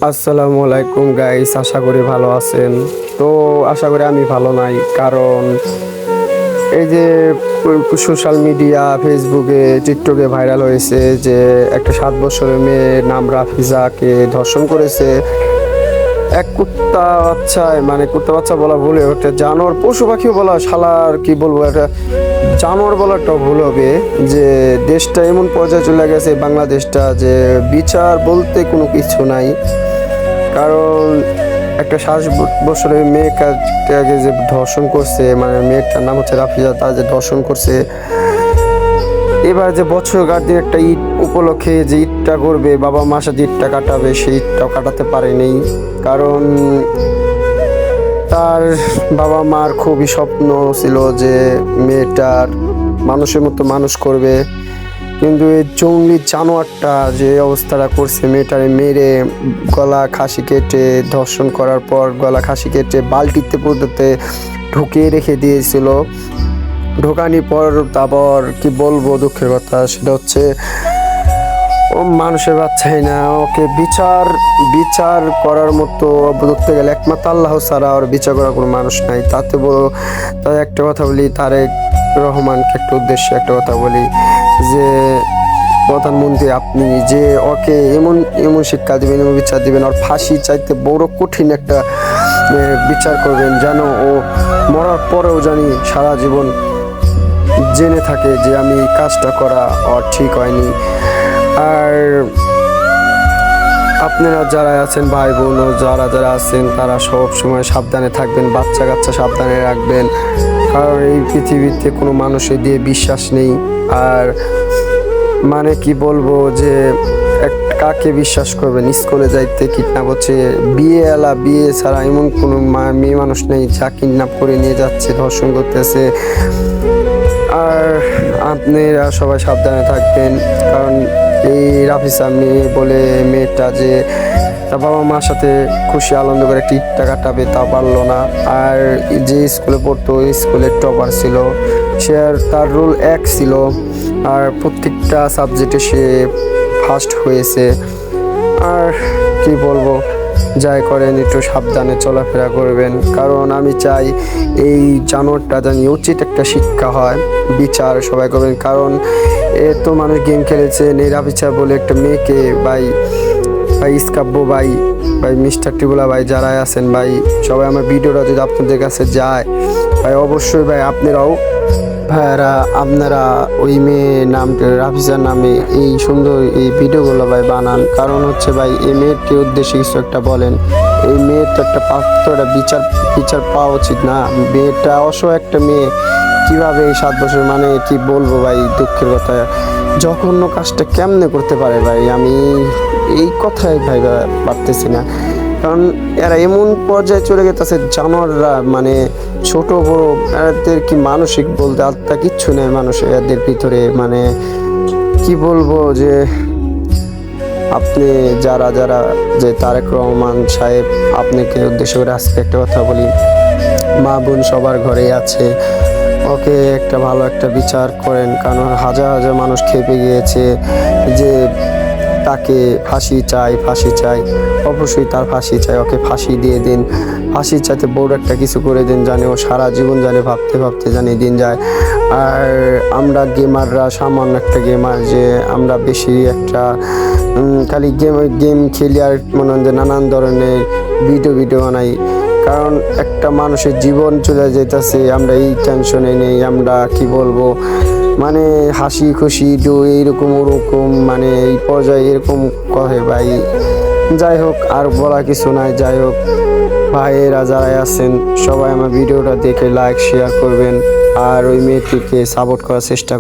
আসসালামু আলাইকুম গাইস, আশা করি ভালো আছেন। তো আশা করি আমি ভালো নাই, কারণ এই যে সোশ্যাল মিডিয়া ফেসবুকে টিকটকে ভাইরাল হয়েছে যে একটা 7 বছরের মেয়ে নাম রাফিজাকে ধর্ষণ করেছে এক কুত্তা বাচ্চায়। মানে কুত্তা বাচ্চা বলা ভুল, একটা জানোয়ার পশু পাখিও বলা শালার কি বলবো, একটা জানোয়ার বলাটা ভুল হবে। যে দেশটা এমন পর্যায়ে চলে গেছে বাংলাদেশটা, যে বিচার বলতে কোনো কিছু নাই। কারণ একটা 7 বছরের মেয়েটাকে যে ধর্ষণ করছে, মানে মেয়েটার নাম হচ্ছে রাফিজা, তার যে ধর্ষণ করছে, এবার যে বছর গার দিন একটা ঈদ উপলক্ষে যে ঈদটা করবে, বাবা মার সাথে ঈদটা কাটাবে, সেই ঈদটাও কাটাতে পারেনি। কারণ তার বাবা মার খুবই স্বপ্ন ছিল যে মেয়েটার মানুষের মতো মানুষ করবে, কিন্তু এই জঙ্গলি জানোয়ারটা যে অবস্থাটা করছে, মেয়েটারে মেরে গলা খাসি কেটে ধর্ষণ করার পর গলা খাসি কেটে বালতিতে পদ্ধতিতে ঢুকিয়ে রেখে দিয়েছিল। ঢোকানির পর তারপর কি বলবো, দুঃখের কথা সেটা হচ্ছে ও মানুষের বাচ্চাই না, ওকে বিচার বিচার করার মতো ধরতে গেলে একমাত্র আল্লাহ ছাড়া আর বিচার করার কোনো মানুষ নাই। তাতে বড় তাই একটা কথা বলি, তারেক রহমানকে একটা উদ্দেশ্যে একটা কথা বলি যে প্রধানমন্ত্রী, আপনি যে ওকে এমন এমন শিক্ষা দিবেন, এমন বিচার দিবেন, আর ফাঁসি চাইতে বড় কঠিন একটা বিচার করবেন, যেন ও মরার পরেও জানি সারা জীবন জেনে থাকে যে আমি কাজটা করা আর ঠিক হয়নি। আর আপনারা যারা আছেন ভাই বোন ও যারা যারা আছেন, তারা সব সময় সাবধানে থাকবেন, বাচ্চা কাচ্চা সাবধানে রাখবেন, কারণ এই পৃথিবীতে কোনো মানুষের দিয়ে বিশ্বাস নেই। আর মানে কি বলবো যে কাকে বিশ্বাস করবেন, স্কুলে যাইতে কিডন্যাপ হচ্ছে, বিয়ে ছাড়া এমন কোনো মেয়ে মানুষ নেই যা কিডন্যাপ করে নিয়ে যাচ্ছে, ধর্ষণ করতেছে। আর আপনারা সবাই সাবধানে থাকবেন, কারণ এই রাফিজা মেয়ে বলে মেয়েটা যে তার বাবা মার সাথে খুশি আনন্দ করে একটা ঈদটা কাটাবে তা পারলো না। আর যে স্কুলে পড়তো স্কুলের টপার ছিল, সে আর তার রোল 1 ছিল, আর প্রত্যেকটা সাবজেক্টে সে ফার্স্ট হয়েছে। আর কি বলবো, যাই করেন একটু সাবধানে চলাফেরা করবেন, কারণ আমি চাই এই জানোয়ারটা জানি উচিত একটা শিক্ষা হয়, বিচার সবাই করবেন। কারণ এ তো মানুষ গেম খেলেছে, নিরাবিচা বলে একটা মেয়েকে ভাই ইসকাব্য ভাই মিস্টার টিবুলা ভাই যারা আছেন ভাই, সবাই আমার ভিডিওটা যদি আপনাদের কাছে যায় ভাই, অবশ্যই ভাই আপনারাও ভাইয়ারা আপনারা ওই মেয়ে নামটা রাফিজার নামে এই সুন্দর এই ভিডিওগুলো ভাই বানান। কারণ হচ্ছে ভাই এই মেয়েটির উদ্দেশ্যে কিছু একটা বলেন, এই মেয়ের তো একটা প্রাপ্ত একটা বিচার পাওয়া উচিত না। মেয়েটা অসহায় একটা মেয়ে, কিভাবে এই 7 বছর, মানে কি বলবো ভাই, দুঃখের কথা, জঘন্য কাজটা কেমনে করতে পারে ভাই, আমি এই কথাই ভাই ভাবতেছি না। কারণ এরা এমন পর্যায়ে চলে গেছে জানোয়াররা, মানে ছোট বড় এদের কি মানসিক বলতে আত্মা কিচ্ছু নেই মানুষের এদের ভিতরে। মানে কি বলবো যে আপনি যারা যারা যে তারেক রহমান সাহেব, আপনাকে উদ্দেশ্য করে আজকে একটা কথা বলি, মা বোন সবার ঘরেই আছে, ওকে একটা ভালো একটা বিচার করেন। কারণ হাজার হাজার মানুষ খেপে গিয়েছে যে তাকে ফাঁসি চাই, অবশ্যই তার ফাঁসি চাই, ওকে ফাঁসি দিয়ে দিন, ফাঁসি চাইতে বড় একটা কিছু করে দিন, জানে ও সারা জীবন জানে ভাবতে ভাবতে জানি দিন যায়। আর আমরা গেমাররা সামান্য একটা গেমার, যে আমরা বেশি একটা খালি গেম খেলি আর মনে হয় যে নানান ধরনের ভিডিও বানাই। কারণ একটা মানুষের জীবন চলে যেতেছে, আমরা এই টেনশনে নেই, আমরা কি বলবো, মানে হাসি খুশি এইরকম ওরকম, মানে এই পর্যায়ে এরকম কহে ভাই। যাই হোক, আর বলা কিছু নাই। যাই হোক ভাইয়েরা যারা আছেন সবাই আমার ভিডিওটা দেখে লাইক শেয়ার করবেন, আর ওই মেয়েটিকে সাপোর্ট করার চেষ্টা করবেন।